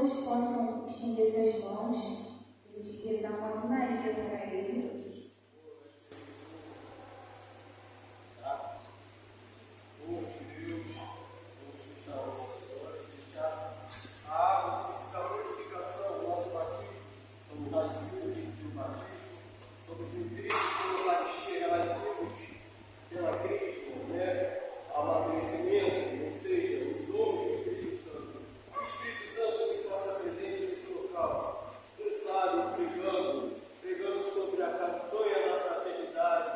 todos possam estender suas mãos e rezar uma Ave Maria para ele. Somos nutridos pela Eucaristia, renascidos pela Cristo, amadurecimento, ou seja, os dons do Espírito Santo. Que o Espírito Santo se faça presente nesse local, pregando sobre a campanha da fraternidade,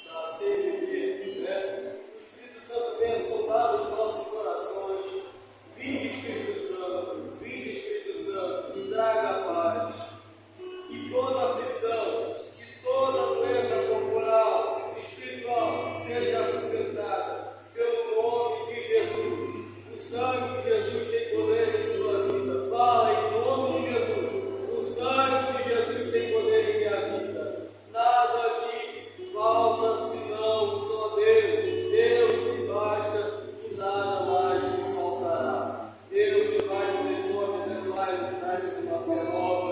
da CVV, Que o Espírito Santo venha sondar os nossos corações. Vinde, Espírito Santo, traga a paz. Que toda aflição, toda doença corporal, espiritual, seja afetada pelo nome de Jesus. O sangue de Jesus tem poder em sua vida. Fala em nome de Jesus. O sangue de Jesus tem poder em minha vida. Nada aqui falta senão só Deus. Deus me basta e nada mais me faltará. Deus vai nos encontrar, abençoai-nos, dai-nos uma fé nova.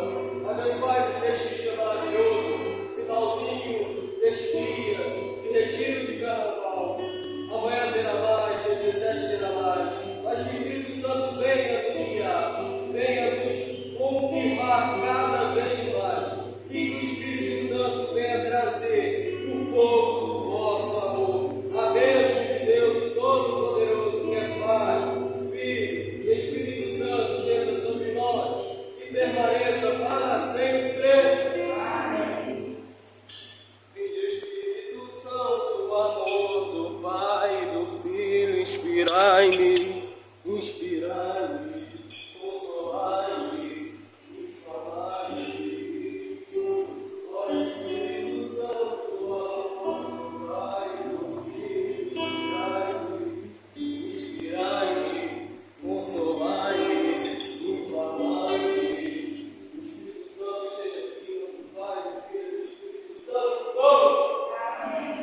Abençoai-nos neste dia maravilhoso. Finalzinho deste dia de retiro de carnaval. Amanhã terá mais, dia 17 terá mais. Mas que o Espírito Santo venha nos guiar, venha nos confirmar cada vez mais. E que o Espírito Santo venha trazer o fogo do vosso amor. A bênção de Deus Todo-Poderoso, que é Pai, Filho e Espírito Santo, desça sobre nós e permaneça para sempre. Inspirai-me, consolai-me, inflamai-me. Ó Espírito Santo, amor, Pai do Filho, inspirai-me, consolai-me, inflamai-me. O Espírito Santo esteja aqui, no Pai do Filho, Espírito Santo. Amém.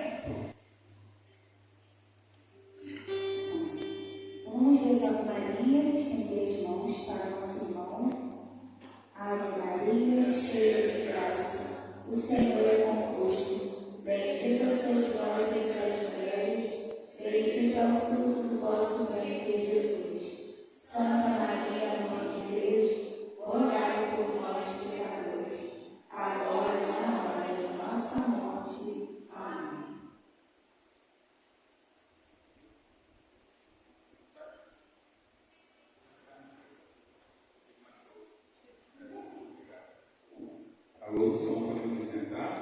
Vamos rezar a Maria, estender as mãos para o nosso irmão. Ave Maria, cheia de graça, o Senhor é convosco. Bendita sois vós entre as mulheres, bendito é o fruto do vosso ventre, Jesus. Santa Maria, Mãe de Deus, rogai por nós, pecadores, agora e na hora de nossa morte. Amém. Alô, som, podemos sentar?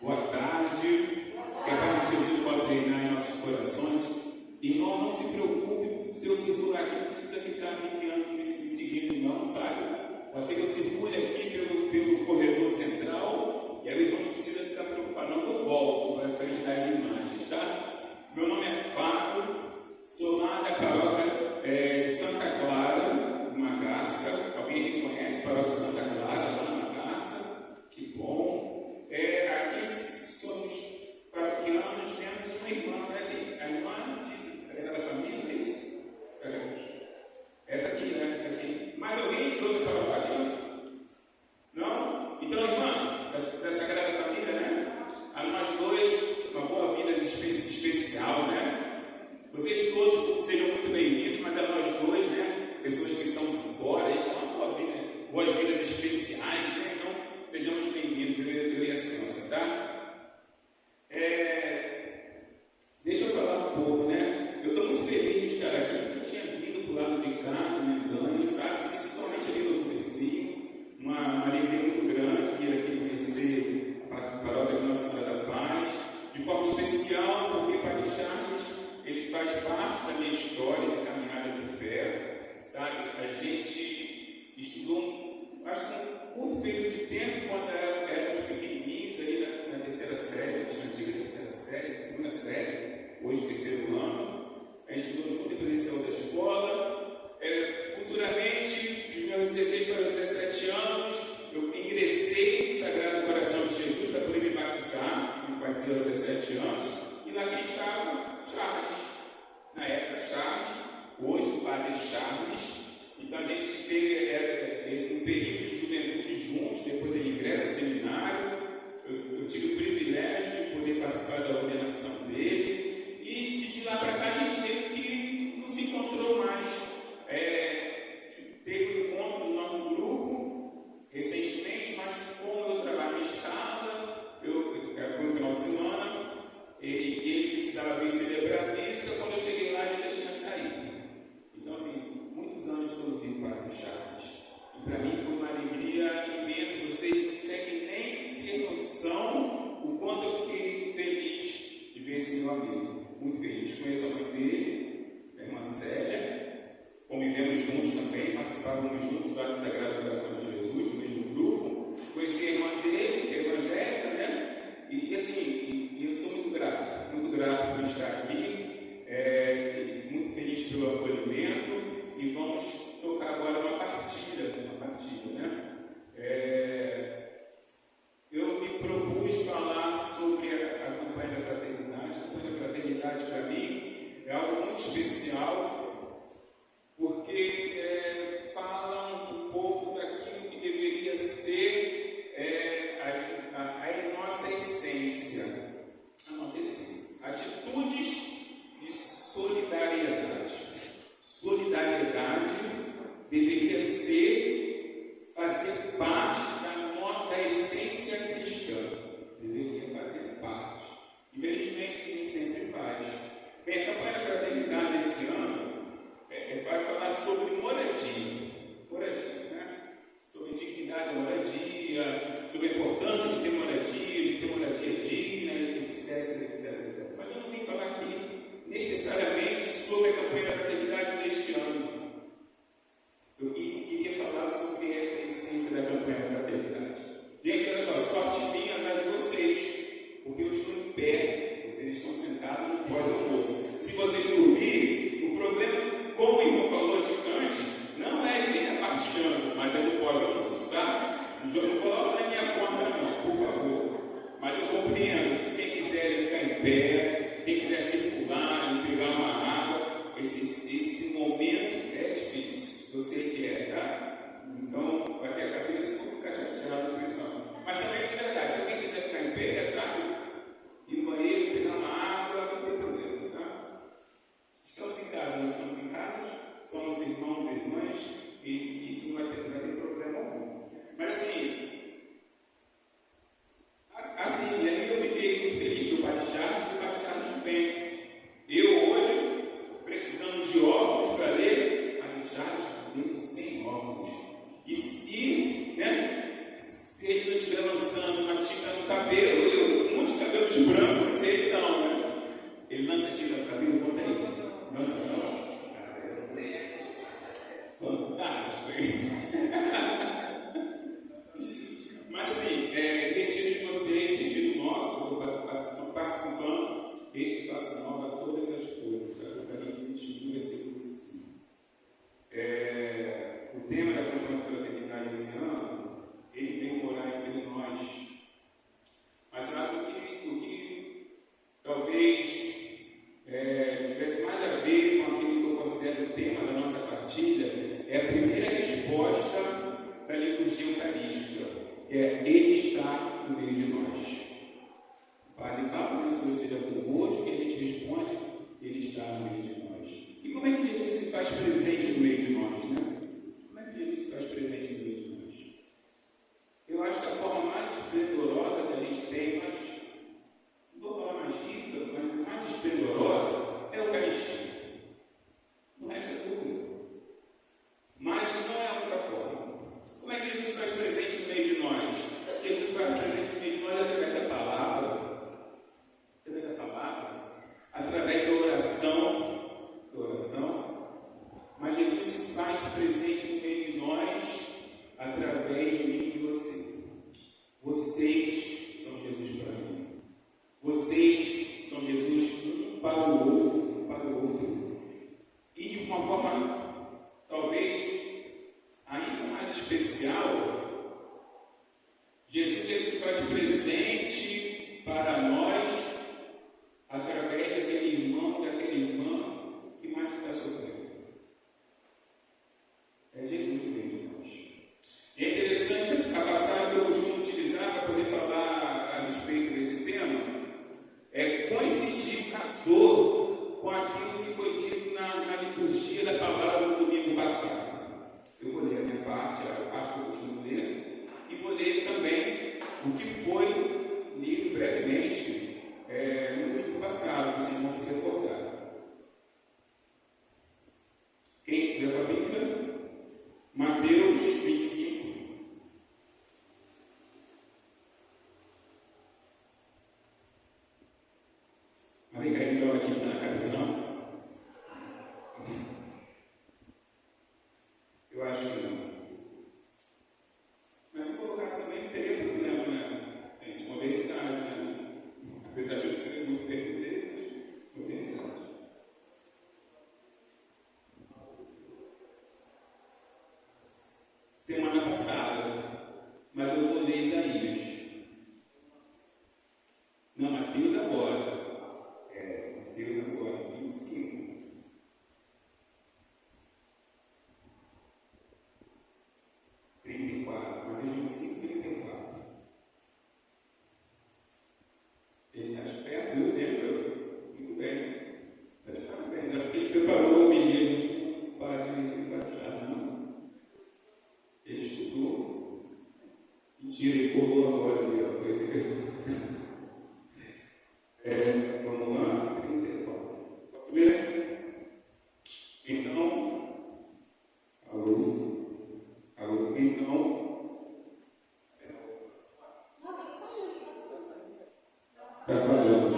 Boa tarde. Que a paz de Jesus possa reinar em nossos corações. Irmão, não se preocupe, se eu circular aqui, não precisa ficar me seguindo, não, sabe? Pode ser que eu circule aqui pelo corredor central, e aí o irmão não precisa ficar preocupado, não, que eu volto para frente das imagens, tá? Meu nome é Fábio, sou lá da paróquia de Santa Clara, uma graça. Alguém que conhece a paróquia de Santa Clara, lá na graça? Que bom. Aqui somos paroquianos, temos uma irmã, né? A irmã de Sagrada Família, é isso? Essa aqui, né? Essa aqui. Mais alguém de outra paróquia? Não? Então, irmã, da Sagrada Família, né? A nós dois, uma boa vida especial, né? Vocês todos sejam muito bem-vindos, mas a nós dois, né? Pessoas que são de fora, a gente tem uma boa vida, boas vidas especiais, né? Então, sejamos bem-vindos, eu e a senhora, tá? Deixa eu falar um pouco, né? Eu estou muito feliz de estar aqui, porque eu tinha vindo para o lado de cá, no Medânio, sabe? Principalmente ali no Ofrecinho, uma alegria muito grande vir aqui conhecer a paróquia de Nossa Senhora da Paz, de forma especial, porque Padre Charles, ele faz parte da minha história de caminhada de fé, sabe? A gente estudou, acho que um curto período de tempo, quando éramos pequenininhos, aí na terceira série, na antiga terceira série, segunda série, hoje terceiro ano. A gente estudou junto, depois saiu da escola. Futuramente, dos meus 16 para 17 anos, eu ingressei no Sagrado Coração de Jesus para poder me batizar, me batizei aos 17 anos, e lá que estava Charles. Na época, Charles, hoje o Padre Charles. Então a gente teve esse período de juventude juntos, depois ele ingressa ao seminário. Eu tive o privilégio de poder participar da ordenação dele, e de lá para cá a gente meio que não se encontrou mais. Teve um encontro do nosso grupo recentemente, mas como eu trabalho em escala, foi no final de semana, ele precisava vir celebrar a missa. Quando eu cheguei lá, ele já tinha saído. Então, assim, muitos anos que eu vi o Padre Charles. E para mim foi uma alegria imensa. Vocês não conseguem nem ter noção o quanto eu fiquei feliz de ver esse meu amigo. Muito feliz. Conheço a mãe dele, a irmã Célia. Convivemos juntos também, participávamos juntos do Sagrado Coração de Jesus, no mesmo grupo. Conheci a irmã dele, que é evangélica, né? E assim, eu sou muito grato por estar aqui, muito feliz pelo acolhimento. E vamos tocar agora uma partilha, né? Eu me propus falar sobre a campanha da fraternidade. A campanha da fraternidade, para mim, é algo muito especial, porque fala um pouco daquilo que deveria ser a nossa essência. A nossa essência. Atitudes de solidariedade. Solidariedade deveria ser fazer parte da essência cristã. Deveria fazer parte. Infelizmente, nem sempre faz. Bem, a campanha da fraternidade esse ano vai falar sobre moradia, né? Sobre dignidade da moradia, sobre a importância de ter moradia digna, etc. Mas eu não vim falar aqui necessariamente sobre a campanha da fraternidade deste ano. Eu queria falar sobre esta essência da campanha da fraternidade. Gente, olha só, sorte minha, azar de vocês, porque eu estou em pé, vocês estão sentados no pós-almoço. Se vocês dormirem, o problema, como o irmão falou antes, não é de quem está partilhando, mas é do pós-almoço, tá? Não coloca na minha conta, não, por favor. Mas eu compreendo, se quem quiser ficar em pé, quem quiser circular, pegar uma água, esse momento é difícil. Eu sei que é, tá? Então, vai ter a cabeça, vou ficar chateado com isso, não. Mas também, de verdade, se alguém quiser ficar em pé, sabe? Ir no banheiro, pegar uma água, não tem problema, tá? Estamos em casa, nós estamos em casa, somos irmãos e irmãs, e isso não vai ter problema algum. Mas assim, e aí eu fiquei muito feliz que o Padre Charles bem. Eu hoje, precisando de óculos para ler, o Padre Charles lendo sem óculos. E né, se ele não estiver lançando uma tinta no cabelo, muitos cabelos brancos, ele não, né? Ele lança tinta no cabelo, conta aí. Lança não. Fantástico. Mas assim, retiro de vocês, retiro nosso, estou participando deste passo nova a todas as coisas. Apocalipse 22, versículo 5. O tema da campanha da fraternidade esse ano, ele vem morar entre nós. Mas eu acho que talvez tivesse mais a ver com aquilo que eu considero o tema da nossa partilha, é a primeira resposta da liturgia eucarística, que é Ele está no meio de nós. O Padre fala, o Senhor esteja convosco, que a gente responde, Ele está no meio de nós. E como é que Jesus se faz presente no meio de nós, né? Como é que Jesus se faz presente no meio de nós? Eu acho que a forma mais esplendorosa que a gente tem, não vou falar mais rica, mas mais esplendorosa é a Eucaristia. O resto é tudo. Mas não é a única forma. Como é que Jesus se faz presente no meio de nós? Jesus se faz presente no meio de nós através da palavra, através da oração. Mas Jesus se faz presente no meio de nós através de mim e de você. Vocês são Jesus para mim. Vocês são Jesus um para o outro. E de uma forma, talvez, ainda mais especial, Jesus ele se faz presente para nós através daquele irmão, daquela irmã que mais está sofrendo. na liturgia da palavra do domingo passado. Eu vou ler a minha parte, a parte que eu costumo ler, e vou ler também o que foi lido brevemente no domingo passado, para vocês vão se recordar. Quem tiver com a Bíblia, Mateus 25. Vem cá, então, aqui está na cabeça, não? Eu acho que não. Mas se colocasse também, não teria problema, né? Gente, uma verdade, né? Apesar de eu ser muito perfeito, uma verdade. Semana passada, mas eu vou ler Isaías. Não, Mateus agora. Mateus agora, 25. Mateus 25, 34. Ele está esperto, eu lembro muito bem. Está bem, já que ele preparou o menino para ele baixar, não? Ele estudou e tira e colou agora ali, ó. Vamos lá, 34. Posso ver? Então, então, está falhando.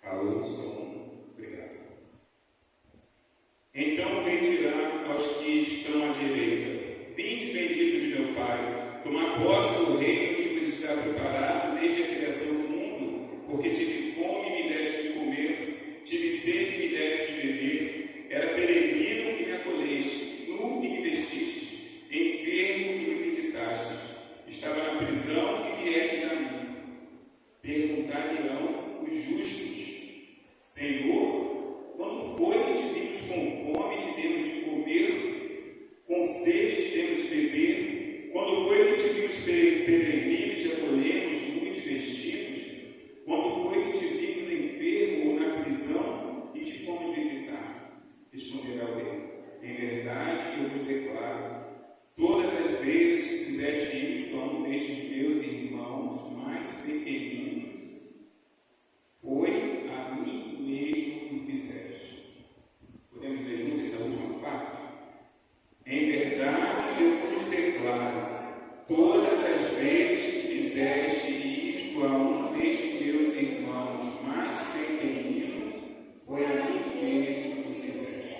Alô, som, obrigado. Então vem dirá aos que estão à direita: vinde bendito de meu Pai, tomar posse do reino que vos está preparado desde a criação do mundo, porque tive fome e me deste de comer, tive sede e me deste de beber, era peregrino e me acolheste, nu e me vestistes, enfermo e me visitastes, estava na prisão e viestes a mim. Perguntar-lhe-ão os justos: Senhor, quando foi que te vimos com fome e te demos de comer, com sede e te demos de beber? Quando foi que te vimos peregrino e te acolhemos, nu e te vestimos? Quando foi que te vimos enfermo ou na prisão e te fomos visitar? Responderá o rei: em verdade eu vos declaro, todas as vezes que fizeste isto a um destes meus irmãos mais pequeninos, foi a mim mesmo que fizeste. Podemos ler junto essa última parte? Em verdade eu vos declaro, todas as vezes que fizeste isto a um destes meus irmãos mais pequeninos, foi a mim mesmo que fizeste.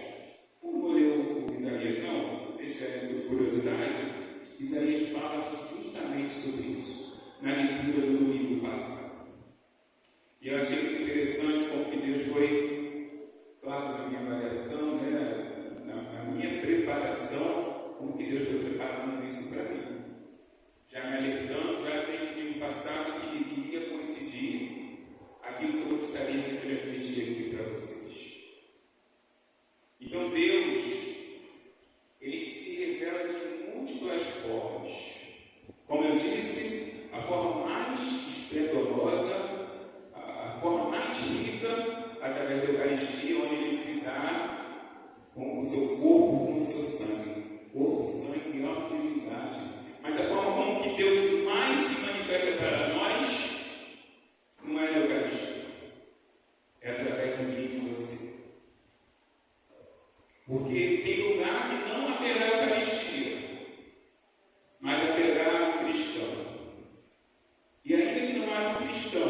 Não vou ler o Isaías, não. Vocês querem curiosidade? Isaías fala justamente sobre isso, na leitura do domingo passado. E eu achei muito interessante como que Deus foi, claro, na minha avaliação, né, na minha preparação, como que Deus foi preparando isso para mim. Já me alertando, já desde o domingo passado, que iria coincidir aquilo que eu gostaria de transmitir aqui para vocês. Então Deus, Ele se revela de múltiplas formas. Como eu disse, a forma mais esplendorosa, a forma mais rica, através da Eucaristia, onde Ele se dá com o seu corpo, com o seu sangue. Corpo, sangue, alma e divindade. Mas a forma como que Deus mais se manifesta para nós não é a Eucaristia. É através de mim e de você. Porque tem lugar que não haverá Eucaristia, mas haverá um cristão. E ainda que não haja um cristão,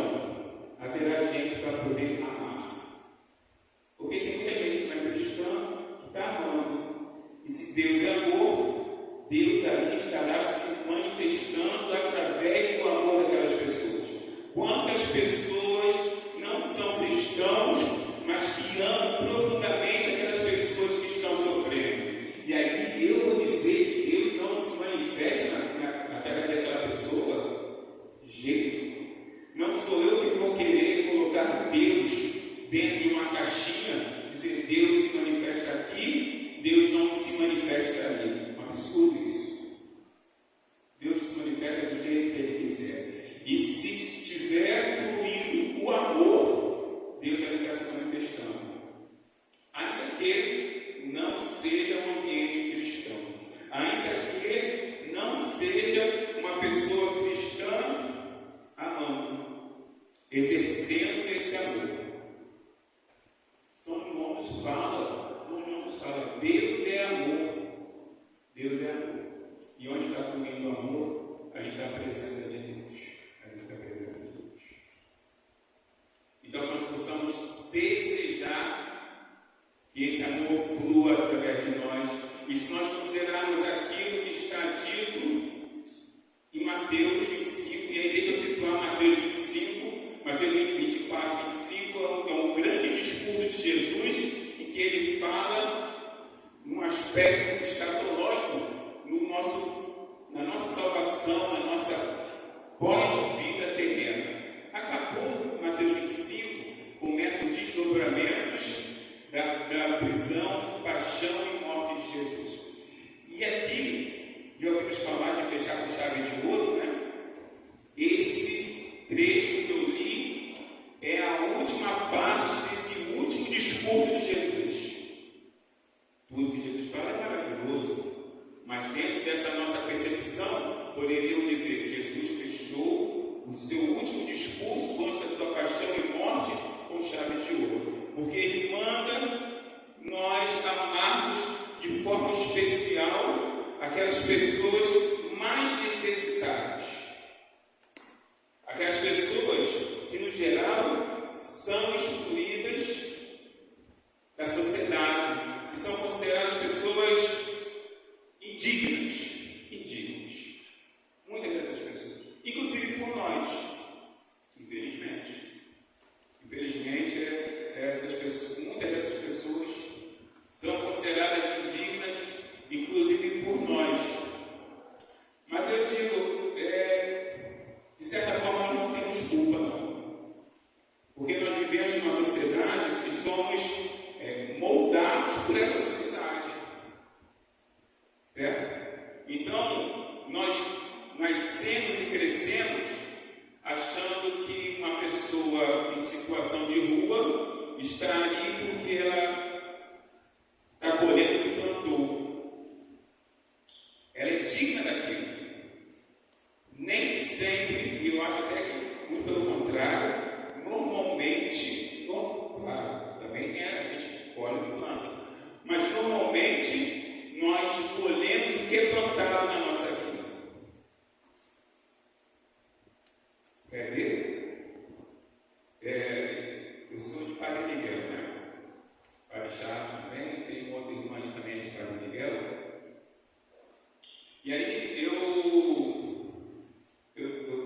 haverá gente para poder amar. Porque tem muita gente que não é cristã, que está amando. E se Deus é amor, Deus ali estará se manifestando através do amor daquelas pessoas. Quantas pessoas não são cristãos, mas que amam profundamente aquelas pessoas que estão sofrendo? E aí eu vou dizer que Deus não se manifesta através daquela pessoa de jeito nenhum. Não sou eu que vou querer colocar Deus dentro de uma caixinha, dizer Deus se manifesta aqui, Deus não se manifesta ali. É um absurdo isso. Deus se manifesta do jeito que Ele quiser. E se estiver fluindo exercendo esse amor. São João nos fala, Deus é amor. Deus é amor. E onde está fluindo o amor, a gente está a presença de Deus. A gente está a presença de Deus. Então nós possamos desejar que esse amor flua através de nós. E se nós considerarmos aquilo que está dito em Mateus 25, e aí deixa eu situar Mateus 25, Mateus 24, 25, é um grande discurso de Jesus, em que ele fala num aspecto escatológico na nossa salvação, na nossa pós-vida terrena. Acabou Mateus 25, começam os desdobramentos da prisão, paixão e morte de Jesus. E aqui, já ouvimos falar de fechar com chave de ouro, né? Esse trecho que eu li é a última parte desse último discurso de Jesus. Tudo que Jesus fala é maravilhoso, mas dentro dessa nossa percepção, poderíamos dizer que Jesus fechou o seu último discurso antes da sua paixão e morte com chave de ouro, porque ele manda nós amarmos de forma especial aquelas pessoas mais necessitadas, aquelas pessoas que no geral são excluídas da sociedade, que são consideradas pessoas indignas. Muitas dessas pessoas, inclusive por nós, infelizmente, muitas dessas pessoas são consideradas indignas, inclusive por nós. Mas eu digo, de certa forma, não temos culpa, não. Porque nós vivemos em uma sociedade e somos moldados por essa sociedade. Certo? Então, nós nascemos e crescemos achando que uma pessoa em situação de rua está ali porque ela está colhendo o que plantou. Ela é digna daquilo. Nem sempre, e eu acho até que, muito pelo contrário, normalmente, claro, também a gente colhe o que planta, mas normalmente nós colhemos o que é plantado na nossa vida. Quer ver? Eu sou de Padre Miguel, né? Padre Chaves também, tem outra irmã ali também de Padre Miguel. E aí eu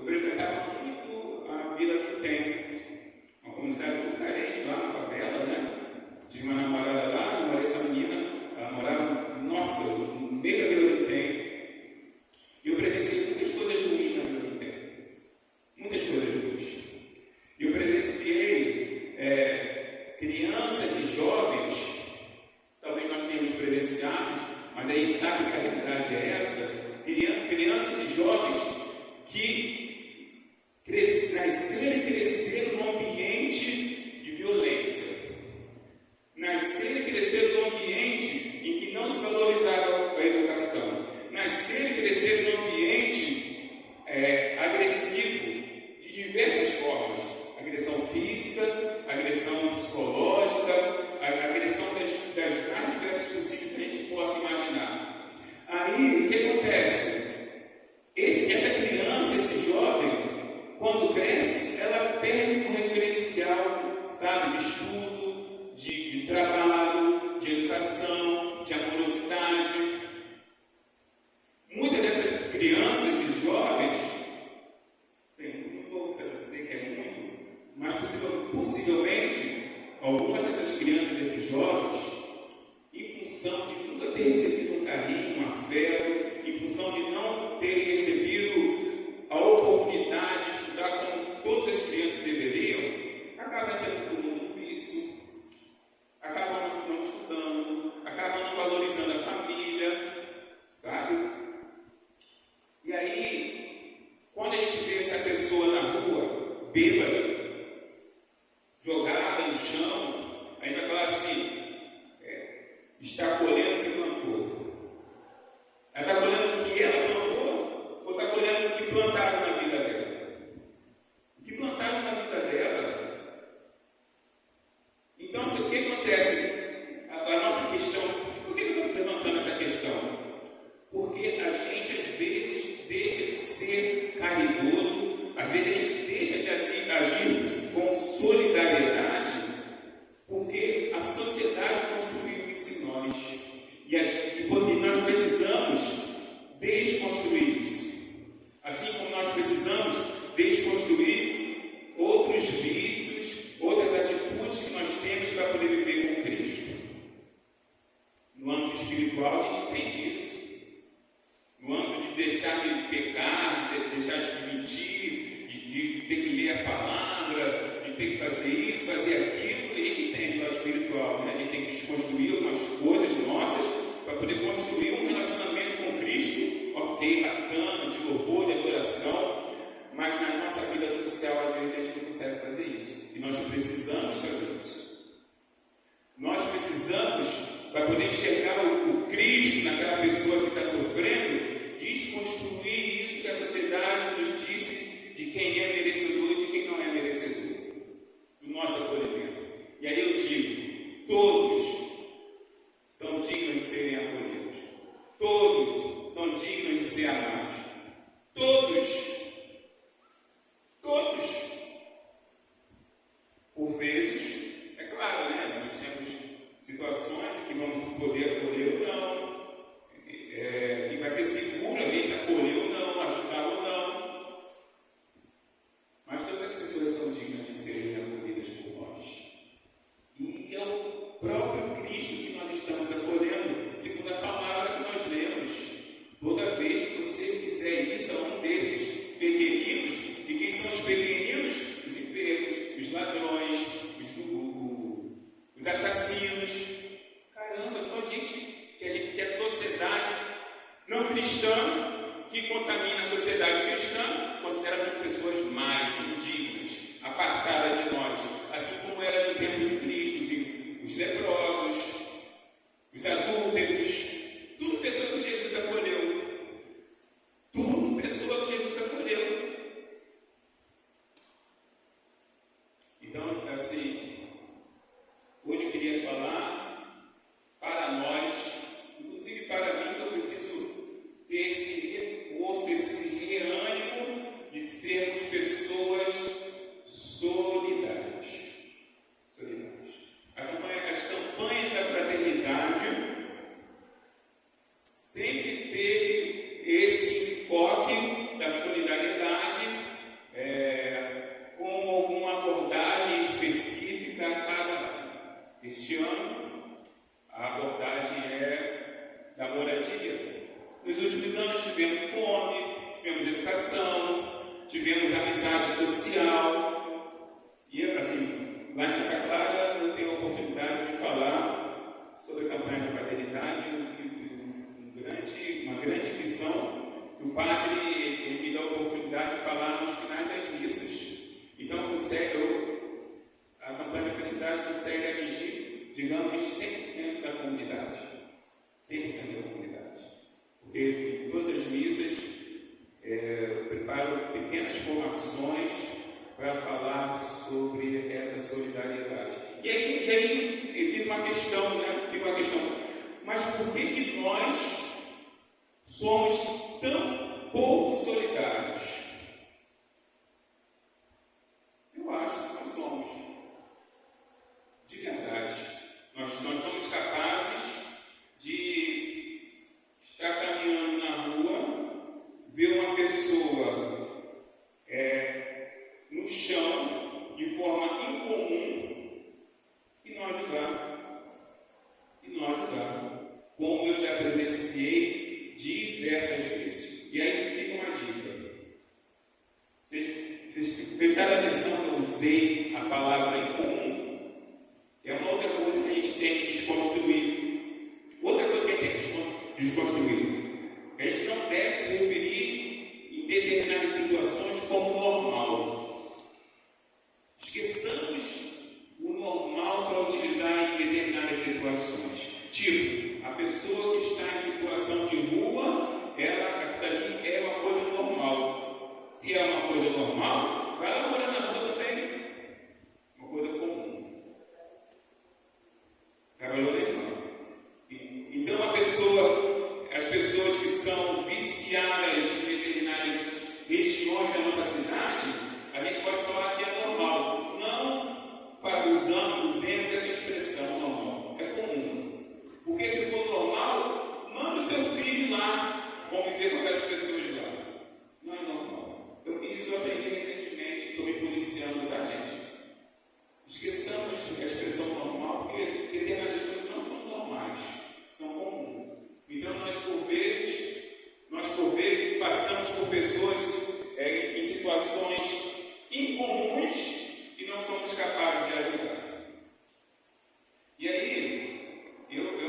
frequentava muito a Vila do Tempo, uma comunidade muito carente lá na favela, né? Tive uma namorada lá, namorei essa menina, ela morava, no meio da Vila do Tempo. E eu presenciei muitas coisas ruins na Vila do Tempo. Muitas coisas ruins. E eu presenciei crianças e jovens, talvez nós tenhamos presenciado, mas aí sabe que a realidade é essa. Crianças e jovens que nasceram e cresceram num ambiente de violência. Nasceram e cresceram num ambiente em que não se valorizava a educação. Nasceram e cresceram num ambiente agressivo de diversas formas. Agressão física, agressão psicológica, agressão das mais diversas possíveis que a gente possa imaginar. Aí, o que acontece? Essa criança, esse jovem, quando cresce, ela perde um referencial, sabe, de estudo, de trabalho, de educação, de amorosidade. Muitas dessas crianças e jovens, não vou dizer que é muito, mas possivelmente, algumas dessas crianças e desses jovens, em função de nunca ter recebido um carinho, um afeto, em função de não terem recebido a oportunidade de estudar como todas as crianças deveriam, acabam entrando no vício, acabam não estudando, acabam não valorizando a família, sabe? E aí, quando a gente vê essa pessoa na rua, bêbada, jogada no chão, a gente vai falar assim, está colhendo o que plantou. Ela está colhendo o que ela plantou ou está colhendo o que plantaram na vida dela? O que plantaram na vida dela tem que fazer isso, fazer aquilo, e a gente tem do lado espiritual, né? A gente tem que desconstruir algumas coisas nossas para poder construir um relacionamento com Cristo, ok, bacana, de louvor, de adoração, mas na nossa vida social, às vezes, a gente não consegue fazer isso. E nós precisamos fazer isso. Nós precisamos, para poder enxergar o Cristo naquela pessoa que está sofrendo, desconstruir isso que a sociedade nos disse de quem é merecedor e de quem não é merecedor do nosso acolhimento. E aí eu digo, todos são dignos de serem acolhidos. Todos são dignos de ser amados. Todos. Por vezes, é claro, né? Nós temos situações que vamos poder acolher ou não, que vai ser seguro a gente acolher ou não, ajudar ou não. Mas todas as pessoas são dignas de serem acolhidas por nós. E é o próprio Cristo que nós estamos acolhendo, segundo a palavra que nós lemos. Toda vez que você fizer isso a um desses pequeninos, e quem são os pequeninos? Os enfermos, os ladrões, os assassinos. Caramba, só gente que a sociedade não cristã, que contamina a sociedade cristã, considera como pessoas mais indignas, apartadas de nós, assim como era no tempo de Cristo, os leprosos, os adúlteros, tudo pessoa que Jesus acolheu. Tudo pessoa que Jesus acolheu. Então, assim, hoje eu queria falar para nós, inclusive para mim, que eu preciso ter esse reforço, esse reânimo de sermos pessoas solidárias. As campanhas da fraternidade sempre teve esse enfoque da solidariedade com alguma abordagem específica a cada ano. Este ano, a abordagem é da moradia. Nos últimos anos tivemos fome, tivemos educação, tivemos amizade social. E assim, lá em Santa Clara eu tenho a oportunidade de falar sobre a campanha da fraternidade, uma grande missão que o padre me dá a oportunidade de falar nos finais das missas. Então, a campanha da fraternidade consegue atingir, digamos, 100% da comunidade. 100% da comunidade. Porque em todas as missas eu preparo pequenas formações para falar sobre essa solidariedade. E aí fica uma questão, né? Mas por que nós somos tão pouco solidários? Eu acho que nós somos. De verdade. Nós somos capazes de estar caminhando na rua, ver uma pessoa no chão, de forma incomum, e não ajudar. Como eu já presenciei diversas vezes. E aí fica uma dica. Vocês prestaram atenção que eu usei a palavra incomum? É uma outra coisa que a gente tem que desconstruir. Outra coisa que a gente tem que desconstruir. A gente não deve se referir em determinadas situações como normal. Esqueçamos o normal para utilizar em determinadas situações. Tipo, a pessoa que está em situação de rua, aquilo ali é uma coisa normal. Se é uma coisa normal, vai lá morar na rua também. Uma coisa comum. Trabalhou legal. Então as pessoas que são viciadas em determinadas regiões da nossa cidade, a gente pode falar que é normal. Não usemos essa expressão normal. É comum. Porque se for normal, manda o seu filho lá conviver com aquelas pessoas lá. Não é normal. Isso eu aprendi recentemente, estou me policiando da gente. Esqueçamos a expressão normal, porque determinadas coisas não são normais, são comuns. Então nós por vezes passamos por pessoas em situações incomuns e não não somos capazes de ajudar. E aí, eu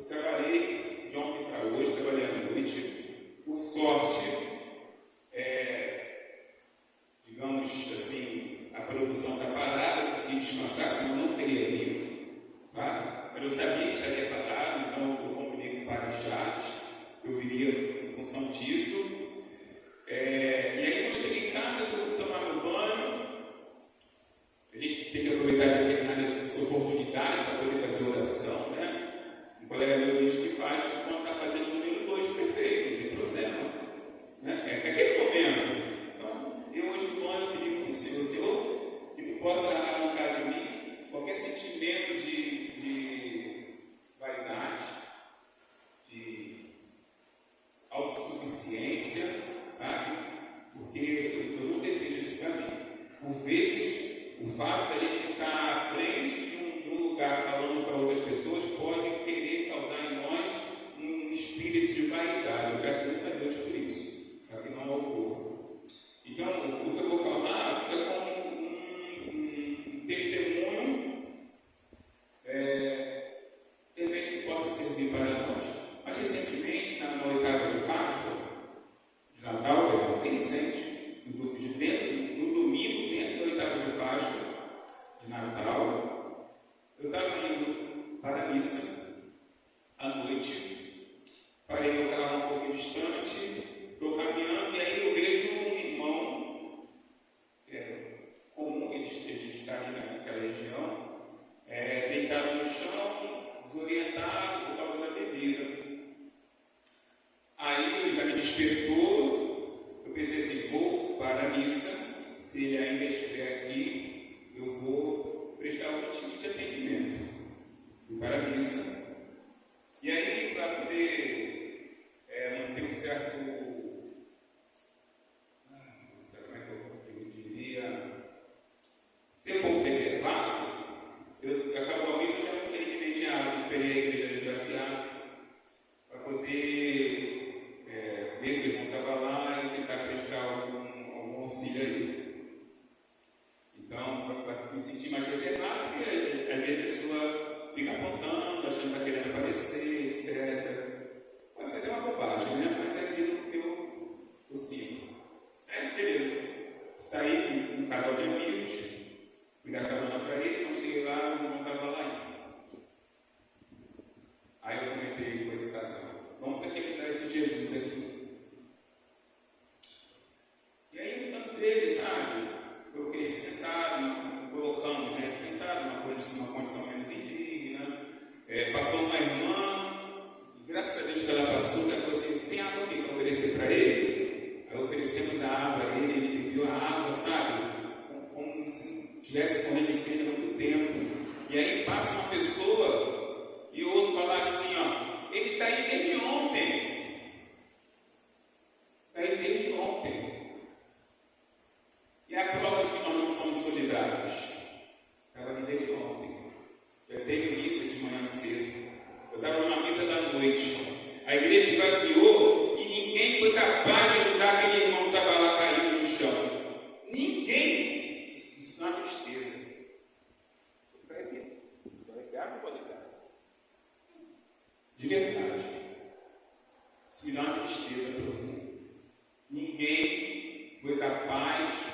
trabalhei de ontem para hoje, trabalhei à noite, por sorte, digamos assim, a produção está parada, eu consegui descansar, senão não teria vindo, sabe? Mas eu sabia que estaria parado, então eu combinei com vários chaves, que eu viria em função disso. E aí, quando eu cheguei em casa, eu fui tomar meu banho. A gente tem que aproveitar determinadas oportunidades para poder fazer oração, né? Um colega meu diz que faz quando está fazendo o número 2 perfeito, não tem problema, né? É aquele momento. Então, eu hoje de manhã eu pedi para o Senhor que tu possa arrancar de mim qualquer sentimento de vaidade, de autossuficiência, sabe? Porque eu não desejo isso para mim. Por vezes, o fato da gente estar à frente de um lugar falando para outras pessoas pode querer causar em nós um espírito de vaidade. Eu peço muito a Deus por isso, para que não ocorra. Então, o que eu vou falar fica como um testemunho, de repente que possa servir para nós. Mas recentemente, na oitava de Páscoa, de Natal, bem recente, no domingo, dentro da oitava de Páscoa de Natal, eu estava indo para a missa à noite, parei meu carro um pouco distante, estou caminhando e aí eu vejo um irmão, comum ele está ali naquela região, deitado no chão, desorientado por causa da bebida. Aí já me despertou, eu pensei assim, vou para a missa, se ele ainda estiver aqui, eu vou prestar algum tipo de atendimento. Fui para a missa. E aí, para poder manter um certo, como é que eu diria, ser um pouco preservado, acabou a missa, eu já não saí de imediato, esperei a igreja desgraciada, para poder ver se o irmão estava lá e tentar prestar algum auxílio ali. Então, para me sentir mais reservado, porque às vezes a pessoa fica apontando, achando que está querendo aparecer, etc. Pode ser até uma bobagem, né? Mas é aquilo que eu sinto. Beleza. Saí com um casal de amigos, fui dar carona para eles, quando cheguei lá, o irmão estava lá ainda. Aí eu comentei com esse casal, vamos terminar esse Jesus aqui. E aí, tantos eles, sabe, eu fiquei sentado, colocando, sentado numa condição menos indigna. Passou uma irmã, e graças a Deus que ela passou, ela falou assim, tem água aqui para oferecer para ele? Aí oferecemos a água a ele, ele bebeu a água, sabe, como se estivesse correndo sede há muito tempo. E aí passa uma pessoa e eu ouço falar assim, ele está aí desde ontem. Está aí desde ontem. E a prova de que nós não somos solidários. Estava ali desde ontem. Eu teve missa de manhã cedo. Eu estava numa missa da noite. A igreja esvaziou e ninguém foi capaz de ajudar aquele irmão que estava lá caído no chão. Ninguém. Isso não é tristeza. Vou ficar aqui. Vou ligar ou não vou ligar? De verdade. Isso me dá uma tristeza profunda. Ninguém foi capaz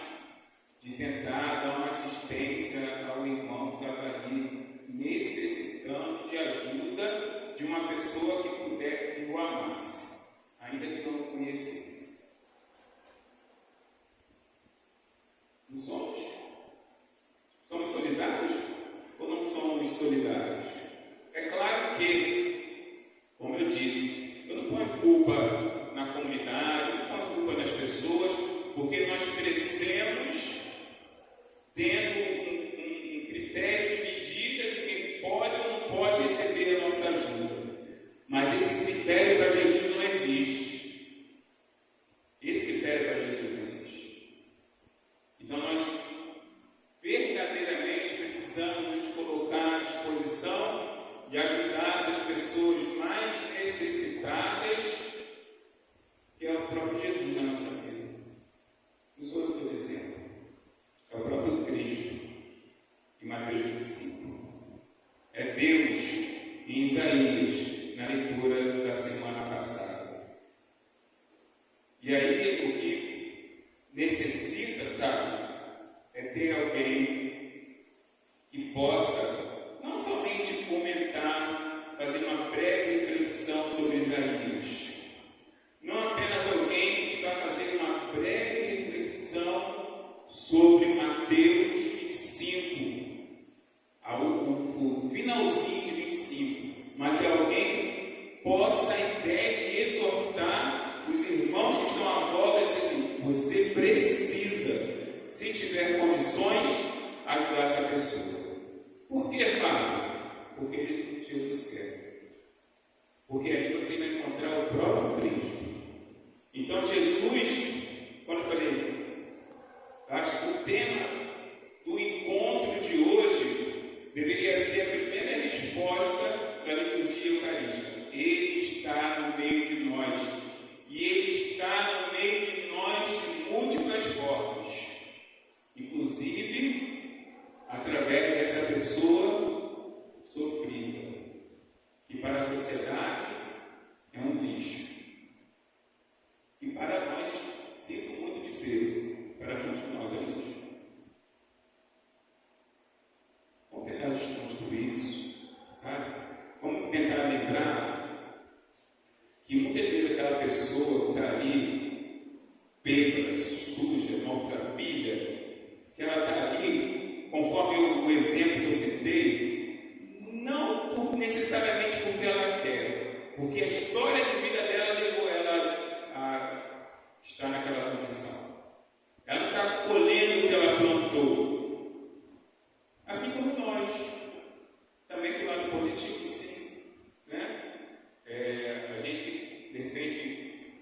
de tentar dar uma assistência ao irmão que estava ali, necessitando de ajuda de uma pessoa que puder que o amasse, ainda que não o conhecesse. Não somos? Somos solidários ou não somos solidários? É claro que, como eu disse, eu não ponho culpa na comunidade, não ponho culpa nas pessoas, porque nós crescemos tendo um critério de medida de quem pode ou não pode receber a nossa ajuda. Mas esse critério para Jesus não é E aí o que necessita, sabe, é ter alguém que possa não somente comentar, fazer uma breve reflexão sobre Isaías, não apenas alguém que vai fazer uma breve reflexão sobre Mateus 25, o finalzinho de 25, mas é alguém que possa e deve exortar os irmãos que estão à volta e dizer assim: você precisa, se tiver condições, ajudar essa pessoa. Por que, Fábio? Porque Jesus quer. Porque aí você vai encontrar o próprio Cristo. Então Jesus, quando eu falei, acho que o tema do encontro de hoje deveria ser a primeira resposta da liturgia eucarística. Ele está no meio de nós. E Ele está no meio de nós de múltiplas formas. Inclusive, através dessa pessoa sofrida, que para a sociedade é um lixo. E para nós, sinto muito dizer, para muitos de nós é um lixo. Vamos tentar desconstruir isso, sabe? Vamos tentar lembrar que muitas vezes aquela pessoa que está ali, bêbada, suja, maltrapilha, que ela está ali, conforme o exemplo que eu citei, não necessariamente porque ela quer, porque a história de vida dela levou ela a estar naquela condição. Ela não está colhendo o que ela plantou. Assim como nós, também do lado positivo, sim. Né? A gente, de repente,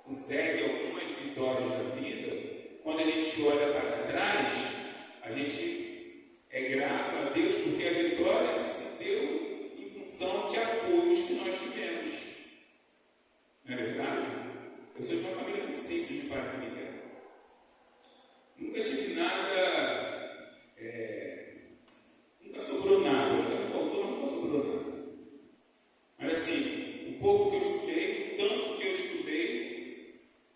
consegue algumas vitórias da vida. Quando a gente olha para trás, a gente é grato a Deus porque a vitória se deu em função de apoios que nós tivemos. Não é verdade? Eu sou de uma família muito simples de pai e família. Nunca tive nada, nunca sobrou nada, nunca faltou, nunca sobrou nada. Mas assim, o pouco que eu estudei, o tanto que eu estudei,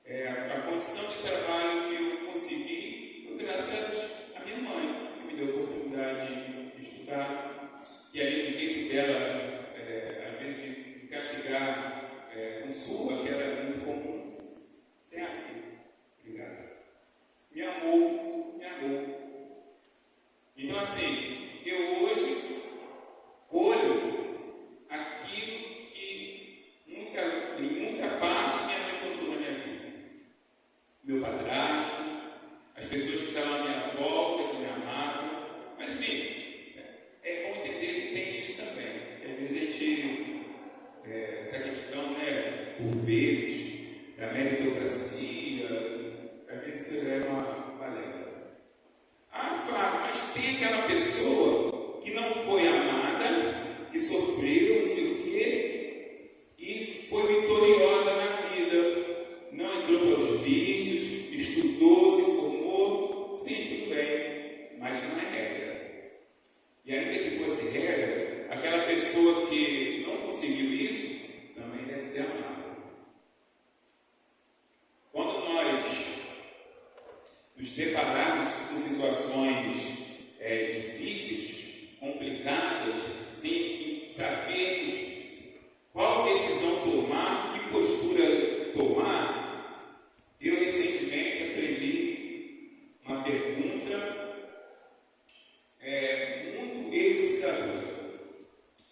a condição de trabalho que eu consegui foi graças à minha mãe, que me deu a oportunidade de estudar, e aí o jeito dela, às vezes, de castigar com surra, que era muito comum. Tem aqui, obrigado. Me amou, me amou. Então assim, eu hoje colho aquilo que em muita parte minha mãe contou na minha vida. Meu padrasto, as pessoas que estavam à minha volta, que me amavam. Mas enfim, é bom entender que tem isso também. Que às vezes a gente, essa questão, né, por vezes, da meritocracia, às vezes é uma balela. Fábio, mas tem aquela pessoa que não foi amada, que sofreu, não sei o quê, e foi vitoriosa na vida, não entrou pelos vícios, estudou, se formou, sim, tudo bem, mas não é regra. E ainda que fosse regra, aquela pessoa que não conseguiu isso, também deve ser amada. Quando nós nos depararmos com situações difíceis, complicadas, sem sabermos qual decisão tomar, que postura tomar, eu recentemente aprendi uma pergunta muito elucidadora,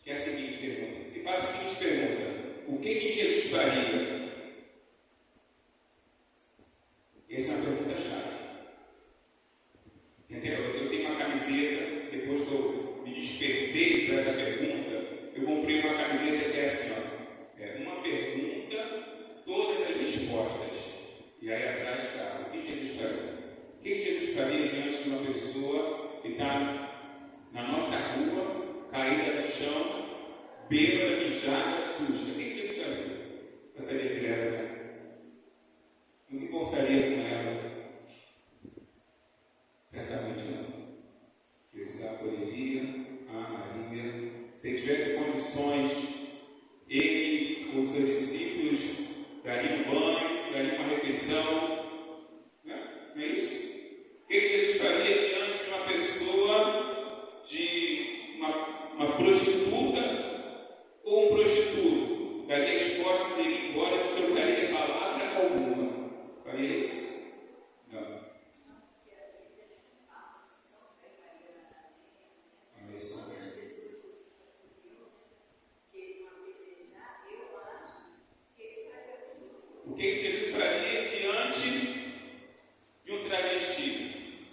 que é a seguinte pergunta. Se faz a seguinte pergunta: o que Jesus faria? Essa é uma pergunta-chave. Entendeu? Eu tenho uma camiseta, depois que eu me despertei para essa pergunta, eu comprei uma camiseta que é assim, uma pergunta, todas as respostas. E aí atrás está: o que Jesus faria? O que Jesus faria diante de uma pessoa que está na nossa rua, caída no chão, bêbada, mijada, suja? O que Jesus faria? Gostaria de ela? Não se importaria com ela? Certamente não. Jesus a acolheria, a amaria. Se ele tivesse condições, ele com os seus discípulos dariam banho, dariam que Jesus faria diante de um travesti?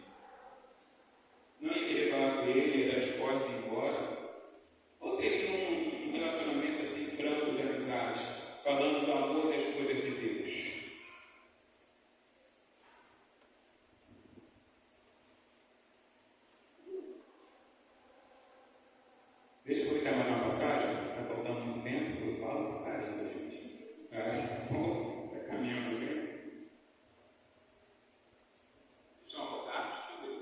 Não ia querer falar com ele, ia dar as costas e ir embora? Ou teria um relacionamento assim franco de amizade, falando do amor das coisas de Deus? Deixa eu aproveitar mais uma passagem, está faltando muito tempo, eu falo pra caramba, gente. Está caminhando mesmo. Vocês estão acordados? Deixa eu ver.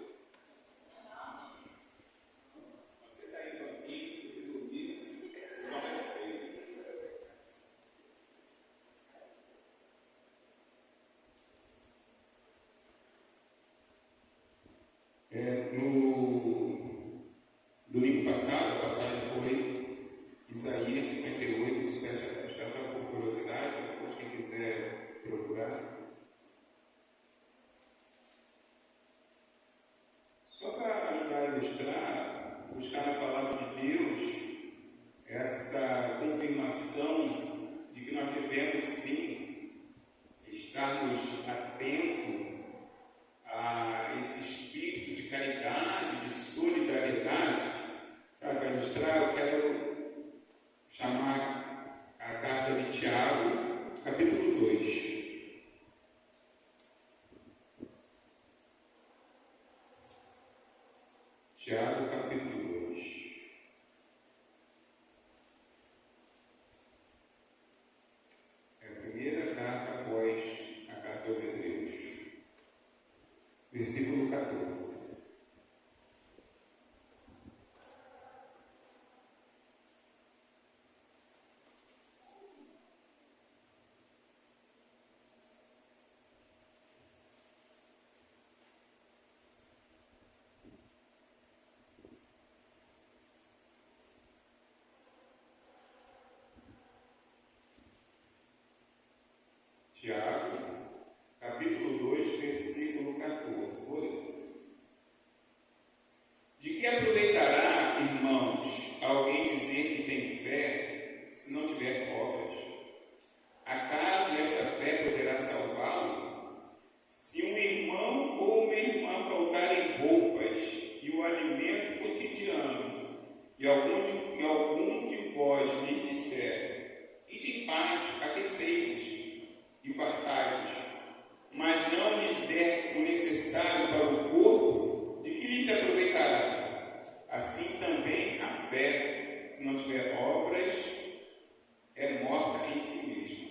Quando você está indo aqui, se você dormisse, não é feio. No domingo passado, a passagem foi Isaías 58, do 7 a 10. Está só por curiosidade, depois quem quiser procurar. Só para ajudar a ilustrar, buscar na palavra de Deus essa confirmação de que nós devemos sim estarmos atentos a esse espírito de caridade, de solidariedade. Sabe, para ilustrar, eu quero chamar a carta de Tiago, capítulo 2. Tiago, capítulo 2. É a primeira carta após a carta aos Hebreus. Versículo 14. Tiago, capítulo 2, versículo 14. De que aproveitará, irmãos, alguém dizer que tem fé, se não tiver obras? Acaso esta fé poderá salvá-lo? Se um irmão ou uma irmã faltarem roupas e o alimento cotidiano, e algum de vós lhes disser, ide em paz, aquecei-vos e fartai-vos, mas não lhes der o necessário para o corpo, de que lhes aproveitará? Assim também a fé, se não tiver obras, é morta em si mesma.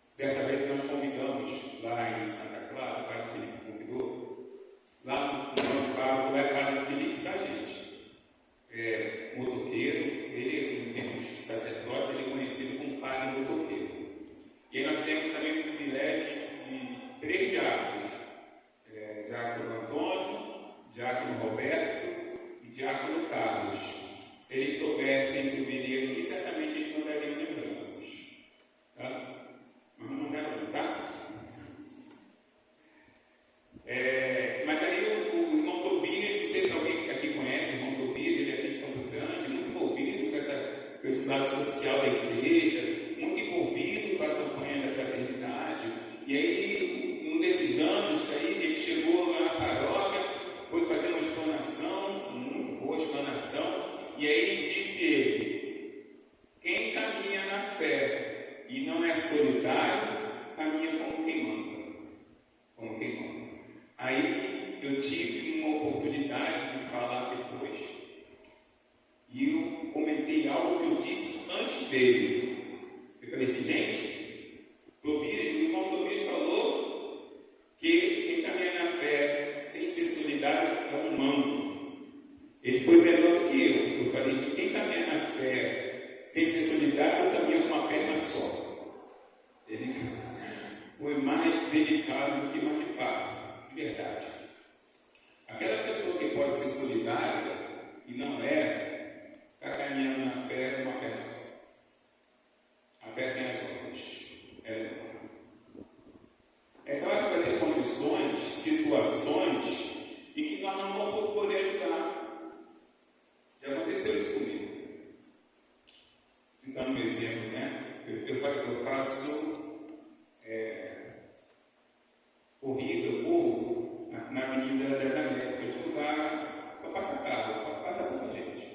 Certa vez nós convidamos lá em Santa Clara, o Padre Felipe convidou, lá no nosso barco, o Padre Felipe da gente. Motoqueiro, ele, no tempo dos sacerdotes, ele é conhecido como Padre Motoqueiro. E aí nós temos também o privilégio de 3 diáconos: Diácono Antônio, Diácono Roberto e Diácono Carlos. Se eles soubessem que eu viria aqui, certamente eles mandariam lembranças. Tá? Mas não mandaram, tá? Mas aí o irmão Tobias, não sei se alguém aqui conhece o irmão Tobias, ele é de Campo Grande, muito envolvido com esse lado social da igreja, muito envolvido com a campanha da fraternidade. E aí, num desses anos, ele chegou lá na paróquia, foi fazer uma explanação, muito boa explanação, e aí disse ele: quem caminha na fé e não é solidário, caminha como quem manda. Como quem manda. Aí eu tive uma oportunidade de falar depois. E eu comentei algo que eu disse antes dele. Eu falei assim, gente, o irmão Tobias falou que quem caminha na fé sem ser solidário é um mando. Ele foi melhor do que eu. Eu falei que quem caminha na fé sem ser solidário caminha com uma perna só. Ele foi mais delicado do que mais de fato. De verdade. Aquela pessoa que pode ser solidária e não é, está caminhando na fé com uma perna só. A fé sem as obras. Então vai ter condições, situações em que nós não vamos poder ajudar. aconteceu isso comigo. Citando um exemplo, né? Eu faço corro na Avenida das Américas, lugar só passa carro, passa pouca gente.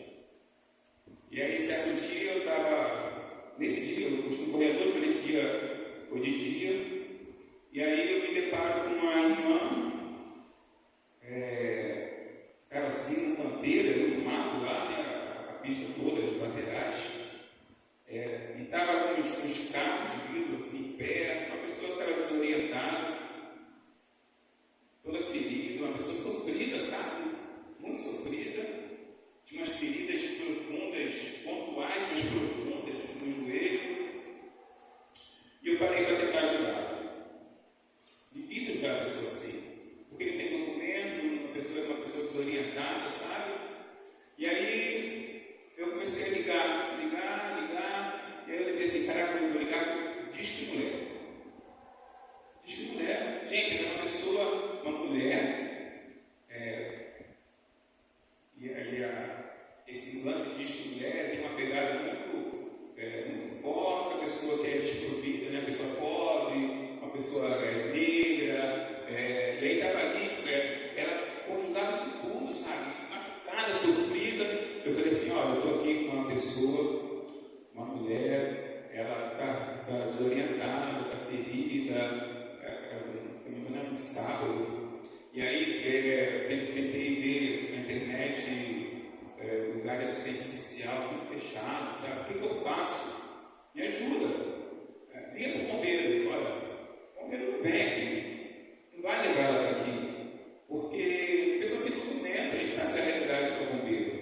E aí, certo dia, eu estava, nesse dia, eu costumo correr à noite, mas nesse dia foi de dia, e aí eu me deparo com uma irmã, estava assim, no canteiro, muito mato lá, né, a pista toda, as laterais, e estava com os carros de vidro assim, em pé, uma pessoa que estava desorientada, toda ferida, uma pessoa sofrida, sabe? Muito sofrida, tinha umas feridas profundas, pontuais, mas profundas no joelho, e eu parei para tentar ajudar. Difícil ajudar a pessoa assim, porque ele tem documento, uma pessoa desorientada, sabe? E aí eu comecei a ligar, e aí eu lembrei assim, caraca, eu vou ligar, Disque Mulher. Disque Mulher, gente, era uma pessoa, uma mulher, e aí esse lance de Disque Mulher tem uma pegada muito forte, a pessoa que é desprovida, né? A pessoa pobre, uma pessoa negra, e aí estava ali, ela conjugava isso tudo, sabe? Machucada, sofrida. Eu falei assim, olha, eu estou aqui com uma pessoa, uma mulher, ela está desorientada, está ferida, se não me engano, é um sábado. E aí tentei ver na internet lugar de assistência social, tudo fechado, sabe? O que eu faço? Me ajuda. Liga para o bombeiro, olha, o bombeiro não vem aqui, não vai levar ela para aqui, porque a pessoa sem documento, a gente sabe da realidade do bombeiro.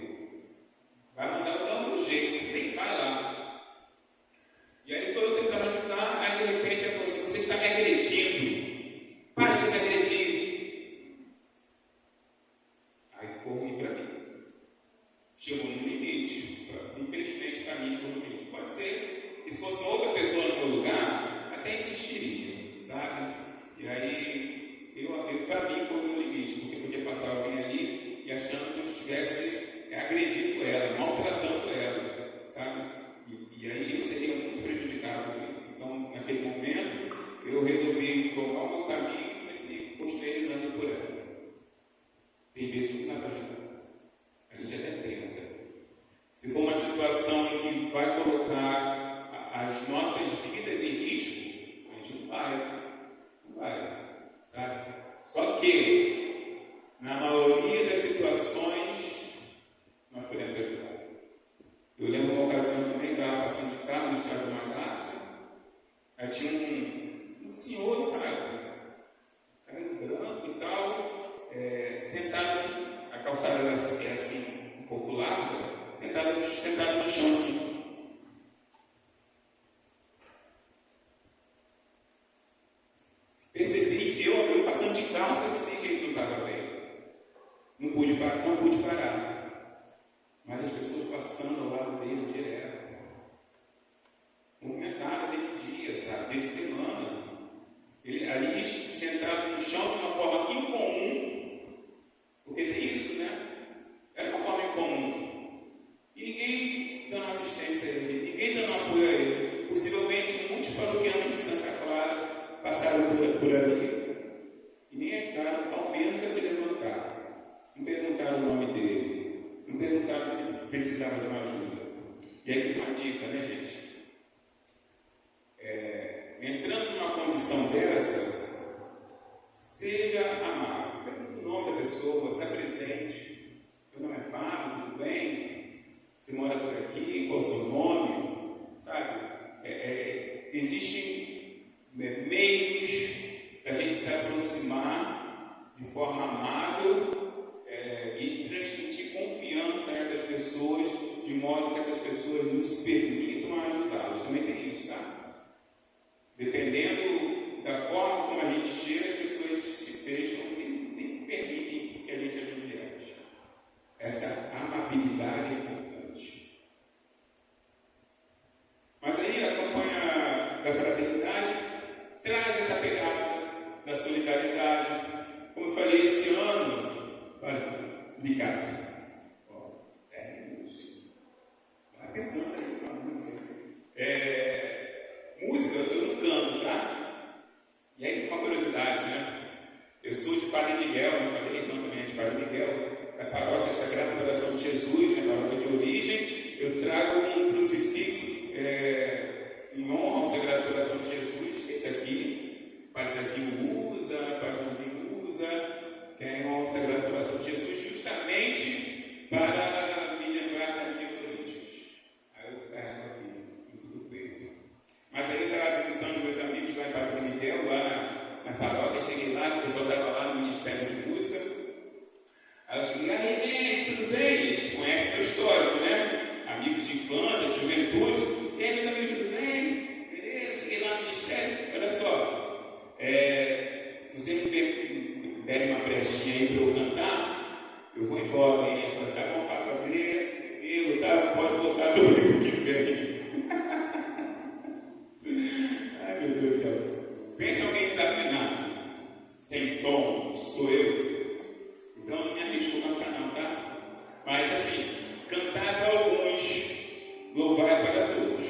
Vai mandar ela dar um jeito, nem vai lá. E aí estou tentando ajudar, aí de repente ela falou assim, você está me agredindo. Para de me agredir. Aí ficou ruim para mim. Chegou no limite. Infelizmente, para mim, chegou no limite. Pode ser que se fosse uma outra pessoa no meu lugar, até insistiria, sabe? E aí, para mim, foi no limite, porque podia passar alguém ali e achando que eu estivesse agredindo ela, maltratando ela, sabe? E aí eu seria muito prejudicado por isso. Então, naquele momento, eu resolvi tomar o meu caminho e continuei rezando por ela. Tem vezes que não dá para ajudar. A gente até tenta. Se for uma situação que vai colocar as nossas vidas em risco, a gente não vai, sabe? Só que, na maioria das situações, nós podemos ajudar. Eu lembro uma ocasião também, estava passando de carro no estado de uma graça, aí tinha um senhor, sabe? Cabelo branco e tal, sentado, a calçada era assim, um pouco larga, sentado no chão assim. Percebi que eu passando de carro, percebi que ele não estava bem. Não pude parar. Mas as pessoas passando ao lado dele direto. Movimentado desde dia, sabe? Desde semana. Ele ali sentado no chão de uma forma incomum, porque tem isso, né? Era uma forma incomum. E ninguém dando assistência a ele, ninguém dando apoio a ele. Possivelmente muitos paroquianos de Santa Clara passaram por ali e nem ajudaram, ao menos, a se levantar. Não perguntaram o nome dele, não perguntaram se precisava de uma ajuda. E aí fica uma dica, né, gente? Entrando numa condição dessa, seja amável. Pergunta o nome da pessoa, se apresente. Meu nome é Fábio, tudo bem? Você mora por aqui? Qual é o seu nome? Sabe? Existem meios para a gente se aproximar de forma amável e transmitir confiança a essas pessoas, de modo que essas pessoas nos permitam ajudá-las. Também tem isso, tá? Dependendo da forma como a gente chega, as pessoas se fecham e nem permitem que a gente ajude elas. Essa amabilidade é importante. Mas aí a campanha da fraternidade traz essa pegada da solidariedade. Como eu falei esse ano, olha, Ricardo, 10 minutos. pensando aí na música. Música, eu não canto, tá? E aí, uma curiosidade, né? Eu sou de Padre Miguel, eu falei, irmão também é de Padre Miguel, da paróquia Sagrada Coração de Jesus, né, paróquia de origem. Eu trago um crucifixo em honra ao Sagrado Coração de Jesus, esse aqui, Padre Zezinho usa, Padre Joãozinho usa, que é em honra ao Sagrado Coração de Jesus, justamente para me lembrar das minhas origens. Aí eu carrego aqui, em tudo peito. Mas aí eu estava visitando meus amigos lá em Padre Miguel, lá na paróquia, cheguei lá, o pessoal estava lá no Ministério de Música. Aí eu cheguei, aí gente, tudo bem? Eles conhecem meu histórico, né? Amigos de infância, de juventude. E aí, meus amigos, tudo bem? Beleza? Cheguei lá no Ministério. Olha só, se vocês me derem uma brechinha aí para eu cantar, eu vou embora, hein? Tá bom para fazer, pode voltar domingo que vem. Ai, meu Deus do céu. Pensa alguém desafinado, sem tom, sou eu. Então não me arrisco cantar não, tá? Mas assim, cantar para alguns, louvar para todos.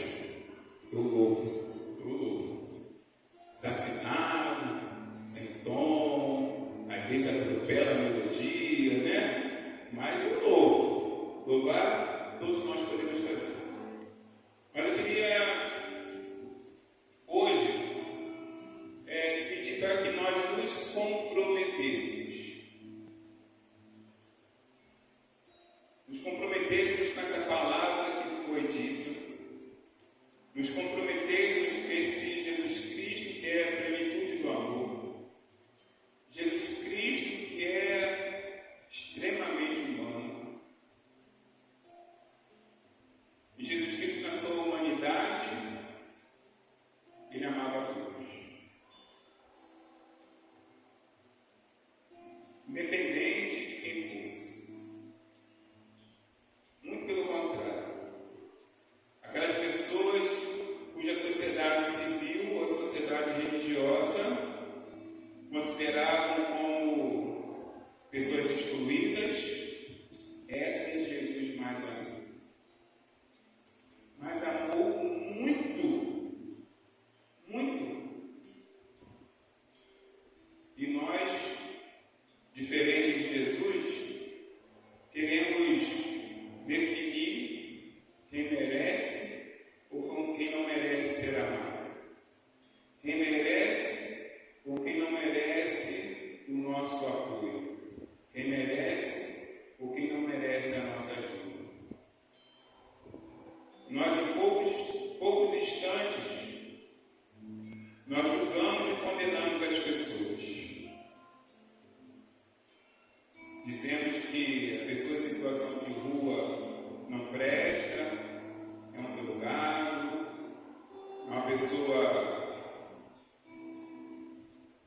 Eu louvo. Desafinado, sem tom, às vezes atropela a melodia, né? Mas eu louvo. Louvar, todos nós podemos fazer. Mas eu queria, hoje, pedir para que nós nos comprometêssemos. Nos comprometêssemos com essa palavra que foi dita. Nos comprometêssemos com esse Jesus Cristo que é a plenitude do amor. Jesus Cristo que é extremamente humano. E Jesus Cristo, na sua humanidade, ele amava a todos. Independente de quem fosse. Muito pelo contrário. Aquelas pessoas cuja sociedade civil ou sociedade religiosa consideravam como pessoas excluídas, essa é Jesus mais amou. Mas amou muito, muito. E nós, diferente de Jesus, queremos definir quem merece ou quem não merece ser amado. Quem merece ou quem não merece o nosso apoio. Quem merece ou quem não merece a nossa ajuda. Nós, em poucos instantes, nós julgamos e condenamos as pessoas. Dizemos que a pessoa em situação de rua não presta, é um drogado, é uma pessoa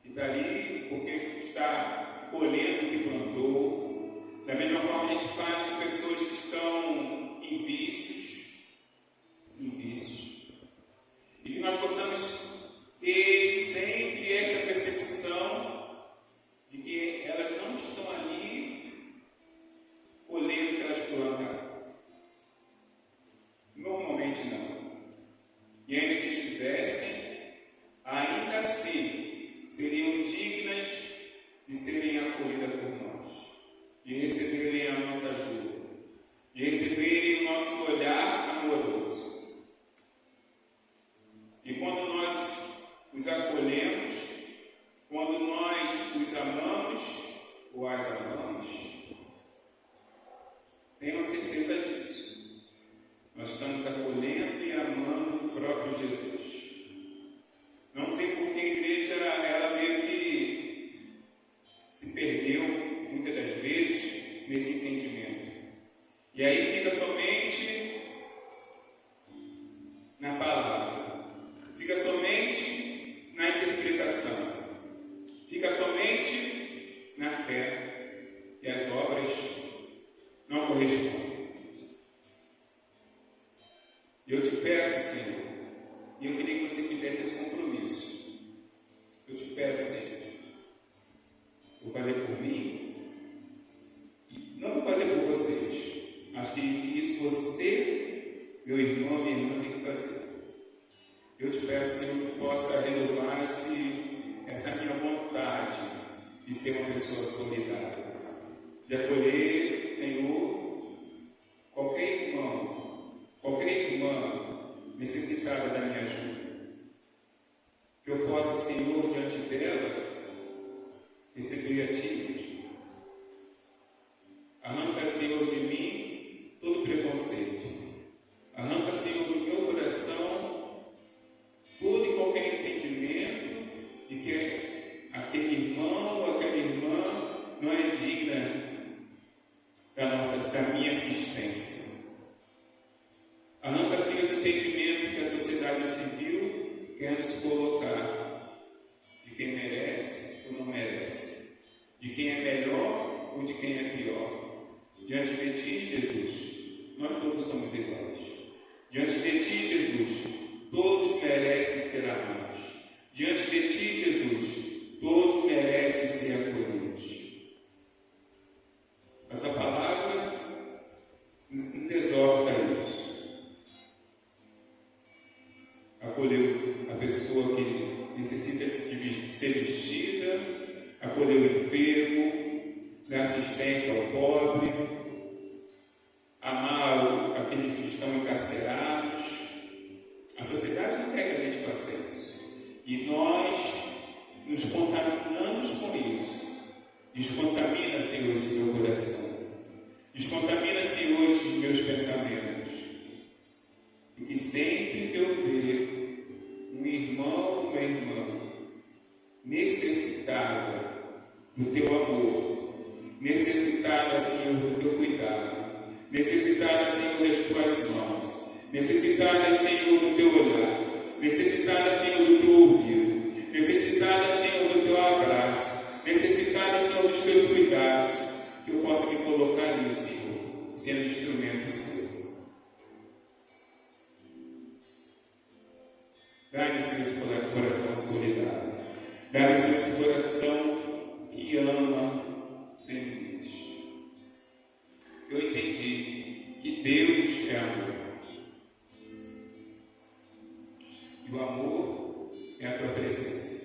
que está ali porque está colhendo o que plantou. Da mesma forma, a gente faz com pessoas que estão em vícios. E que nós possamos ter sempre essa percepção de que elas não estão ali colhendo o que elas plantaram. Normalmente não. E ainda que estivessem, ainda assim seriam dignas de serem acolhidas por nós, de receberem a nossa ajuda, de receberem o nosso olhar amoroso. E quando nós os acolhemos, quando nós os amamos ou as amamos, tenham certeza disso. Nós estamos acolhendo e amando o próprio Jesus. Não sei porque a igreja, ela meio que se perdeu, muitas das vezes, nesse entendimento. E aí fica somente na palavra, fica somente na interpretação, fica somente na fé, e as obras não correspondem. E eu te peço, Senhor, e eu queria que você fizesse esse compromisso. Eu te peço, Senhor, vou fazer por mim, não vou fazer por vocês, mas que isso você meu irmão, minha irmã tem que fazer. Eu te peço, Senhor, que possa renovar essa minha vontade de ser uma pessoa solidária, de acolher, Senhor, qualquer irmão, qualquer irmã necessitada da minha ajuda. Que eu possa, Senhor, diante dela, receber a Ti mesmo. Arranca, Senhor, de mim todo preconceito. Arranca, Senhor, do meu coração todo e qualquer entendimento de que aquele irmão ou aquela irmã não é digna da minha assistência. Arranca, Senhor, esse entendimento que a sociedade civil quer nos colocar de quem merece ou não merece, de quem é melhor ou de quem é pior. Diante de Ti, Jesus, nós todos somos iguais. Diante de Ti, Jesus, todos merecem ser amados. Diante de Ti, Jesus, todos merecem ser acolhidos. A Tua palavra nos exorta a isso. Acolher a pessoa que necessita de ser vestida, acolher o enfermo, dar assistência ao pobre, amar aqueles que estão encarcerados. A sociedade não quer que a gente faça isso. E nós nos contaminamos com isso. Descontamina, Senhor, esse meu coração. Descontamina, Senhor, esses meus pensamentos. E que sempre que eu ver um irmão ou uma irmã necessitada do Teu amor, necessitada, Senhor, do Teu cuidado, necessitada, Senhor, das Tuas mãos, necessitada, Senhor, do Teu olhar, necessitada, Senhor, do Teu ouvido, necessitada, Senhor, do Teu abraço, necessitada, Senhor, dos Teus cuidados, que eu possa me colocar ali, Senhor, sendo instrumento Seu. Dá-me, Senhor, esse coração solidário. Dá-me, Senhor, esse coração que ama sem limites. Eu entendi que Deus é amor. E o amor é a Tua presença.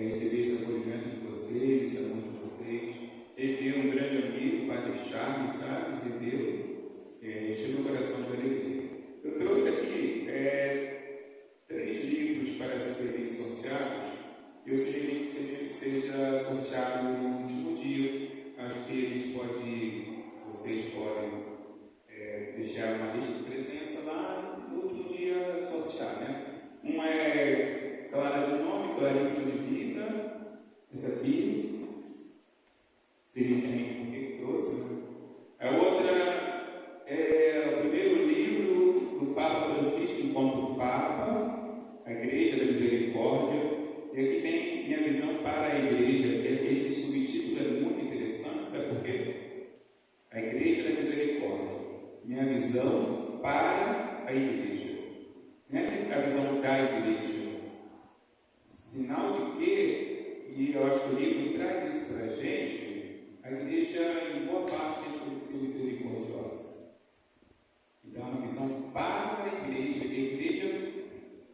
receber esse acolhimento de vocês, esse amor de vocês. Rever um grande amigo, o Padre Charles, sabe? Revê-lo, encheu meu coração de alegria. Eu trouxe aqui 3 livros para serem sorteados. Eu sugeri que seja sorteado no último dia. Acho que vocês podem deixar uma lista de presença lá no último dia sortear, né? Uma é Clara de Nome, Claríssima de Vida. Essa aqui seria também o que eu trouxe, né? A outra é o primeiro livro do Papa Francisco, Encontro do Papa, a Igreja da Misericórdia. E aqui tem minha visão para a Igreja. Esse subtítulo é muito interessante, sabe por quê? A Igreja da Misericórdia. Minha visão para a Igreja. Não é a visão da Igreja. Sinal de que, e eu acho que o livro traz isso para a gente, a Igreja, em boa parte, deixou de ser misericordiosa. Então, é uma visão para a Igreja, que a Igreja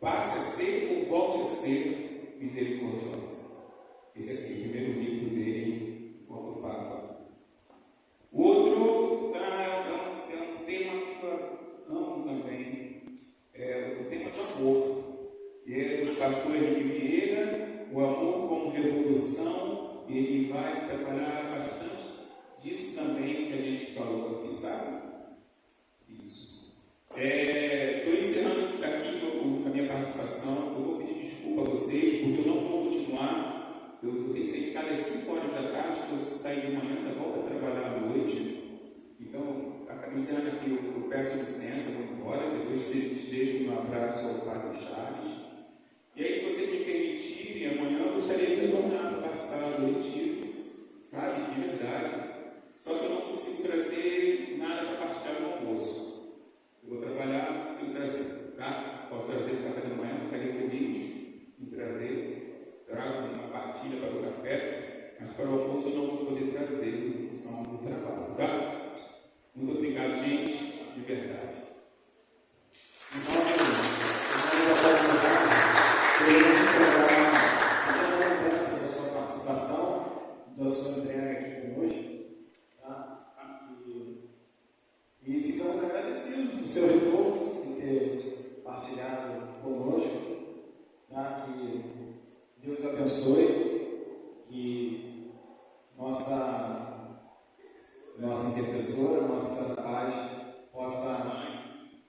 passe a ser ou volte a ser misericordiosa. Esse aqui é o primeiro livro dele, enquanto Papa. O outro é um tema que eu amo também, o tema do amor. E é do pastor Henrique Vieira, o amor como revolução, e ele vai trabalhar bastante disso também que a gente falou aqui, sabe? Isso. Estou encerrando aqui a minha participação. Eu vou pedir desculpa a vocês, porque eu não vou continuar. Eu tenho que sair de casa às 5 horas da tarde, porque eu saí de manhã, da volta a trabalhar à noite. Então, encerrando aqui, eu peço licença, vou embora. Depois vocês deixam um abraço ao Padre Charles. E aí, se você me permitirem, amanhã eu gostaria de retornar para participar do retiro, sabe? De verdade. Só que eu não consigo trazer nada para partilhar no almoço. Eu vou trabalhar, não consigo trazer, tá? Posso trazer o café da manhã, ficaria feliz em trazer, trago uma partilha para o café, mas para o almoço eu não vou poder trazer em função do trabalho, tá? Muito obrigado, gente, de verdade. Da sua entrega aqui conosco, tá? E ficamos agradecidos do seu retorno, de ter partilhado conosco, tá? Que Deus abençoe, que nossa intercessora, nossa paz, possa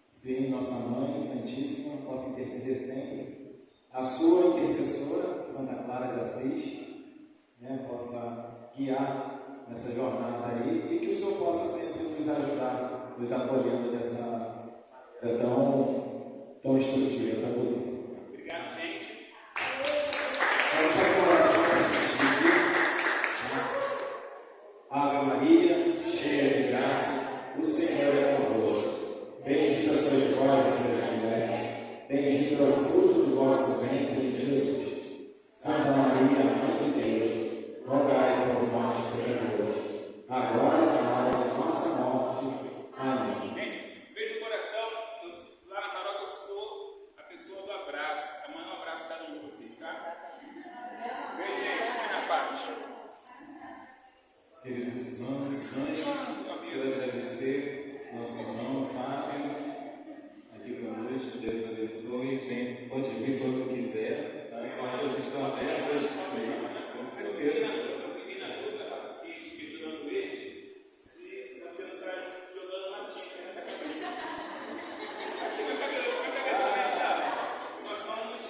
ser nossa Mãe Santíssima, possa interceder sempre. A sua intercessora, Santa Clara de Assis, possa guiar nessa jornada aí e que o Senhor possa sempre nos ajudar, nos apoiando nessa tão instrutiva, tão bonita. Obrigado, gente. Vamos fazer uma oração para se despedir. Ave Maria, cheia de graça, o Senhor é convosco. Bendita sois vós entre as mulheres, bendito é o fruto do vosso ventre, Jesus. Santa Maria, Mãe de Deus, rogai por nós, pecadores, agora e na hora da nossa morte. Amém. Gente, veja o coração, lá na paróquia eu sou a pessoa do abraço. Amanhã um abraço cada um de vocês, tá? Beijo, gente, na paz. Queridos irmãos e mães, quero agradecer nosso irmão Fábio aqui conosco. Deus abençoe. Pode vir quando quiser. Portas estão abertas. Com certeza. Eu fiquei na dúvida, questionando eles, se você não está jogando uma tinta nessa cabeça. Aqui na cabeça também, sabe? Nós somos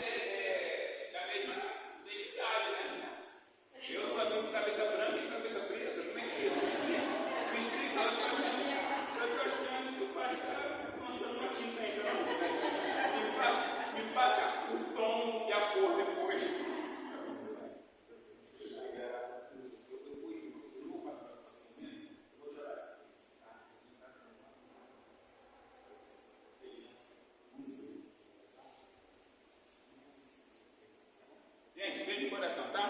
da mesma identidade, né? Eu nasci com cabeça branca e cabeça preta. Como é que é isso? Me explica. Eu estou achando que o pai está lançando uma tinta aí para mim. Me passa o tom e a cor depois. Gente, beijo no coração, tá?